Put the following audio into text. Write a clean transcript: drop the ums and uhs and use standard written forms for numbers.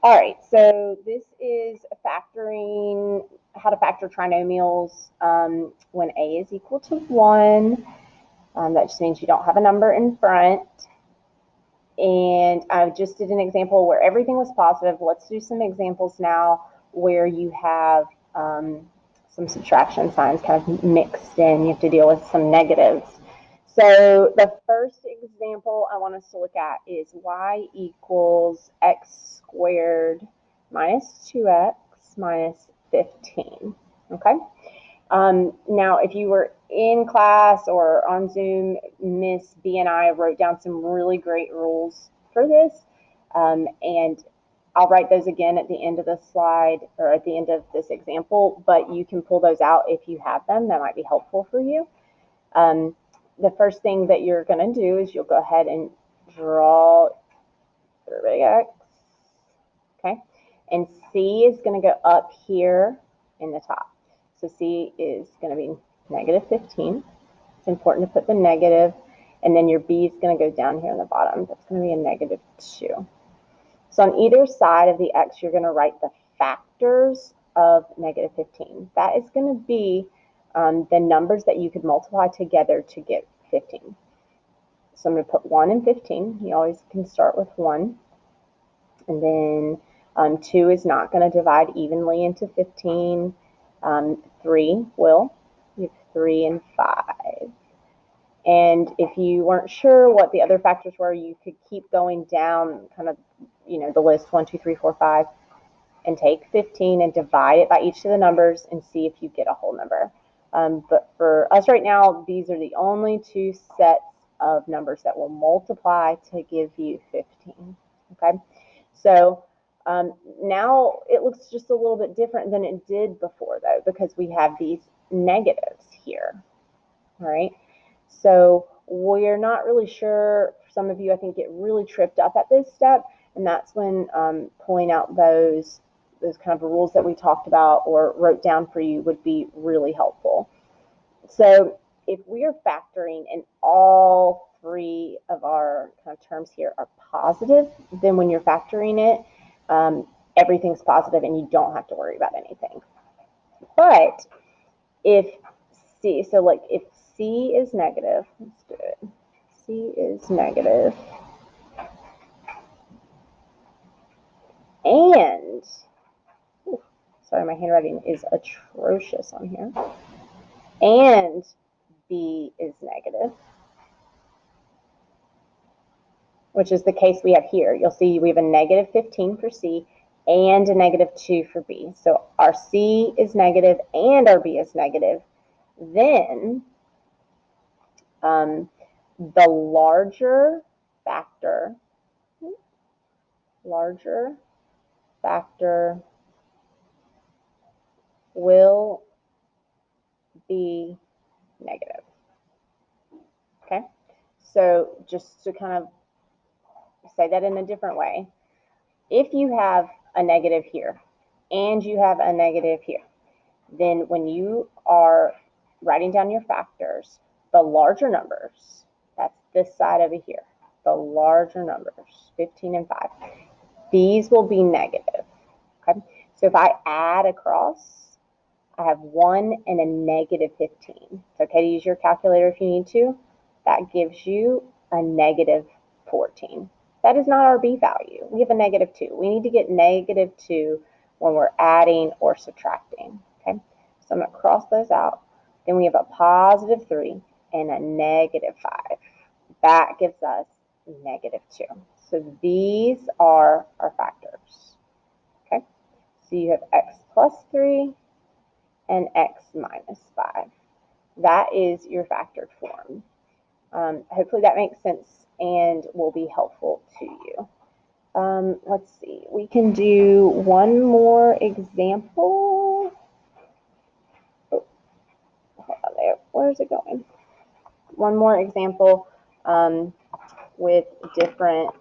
All right, so this is factoring, how to factor trinomials when a is equal to 1. That just means you don't have a number in front. And I just did an example where everything was positive. Let's do some examples now where you have some subtraction signs kind of mixed in. You have to deal with some negatives. So the first example I want us to look at is y equals x squared minus 2x minus 15. Okay? Now, if you were in class or on Zoom, Miss B and I wrote down some really great rules for this, and I'll write those again at the end of the slide or at the end of this example, but you can pull those out if you have them. That might be helpful for you. The first thing that you're going to do is you'll go ahead and draw your big X, okay? And C is going to go up here in the top. So C is going to be negative 15. It's important to put the negative, and then your B is going to go down here in the bottom. That's going to be a negative 2. So on either side of the X, you're going to write the factors of negative 15. That is going to be the numbers that you could multiply together to get 15. So I'm going to put 1 and 15. You always can start with 1. And then 2 is not going to divide evenly into 15. 3 will. You have 3 and 5. And if you weren't sure what the other factors were, you could keep going down kind of, the list 1, 2, 3, 4, 5, and take 15 and divide it by each of the numbers and see if you get a whole number. But for us right now, these are the only two sets of numbers that will multiply to give you 15. Okay, so now it looks just a little bit different than it did before, though, because we have these negatives here. All right, so we're not really sure. Some of you, I think, get really tripped up at this step, and that's when pulling out those kind of rules that we talked about or wrote down for you would be really helpful. So if we are factoring and all three of our kind of terms here are positive, then when you're factoring it, everything's positive and you don't have to worry about anything. But if C, so like if C is negative, let's do it. C is negative, and sorry, my handwriting is atrocious on here, and B is negative, which is the case we have here. You'll see we have a negative 15 for C and a negative 2 for B. So our C is negative and our B is negative. Then the larger factor will be negative. Okay, so just to kind of say that in a different way, if you have a negative here and you have a negative here, then when you are writing down your factors, the larger numbers, that's this side over here, the larger numbers, 15 and 5, these will be negative. Okay, so if I add across, I have 1 and a negative 15. It's okay to use your calculator if you need to. That gives you a negative 14. That is not our B value. We have a negative 2. We need to get negative 2 when we're adding or subtracting. Okay, so I'm going to cross those out. Then we have a positive 3 and a negative 5. That gives us negative 2. So these are our factors. Okay, so you have x plus 3 and x minus 5. That is your factored form. Hopefully that makes sense and will be helpful to you. Let's see, we can do one more example. Oh, hold on there. Where is it going? One more example with different,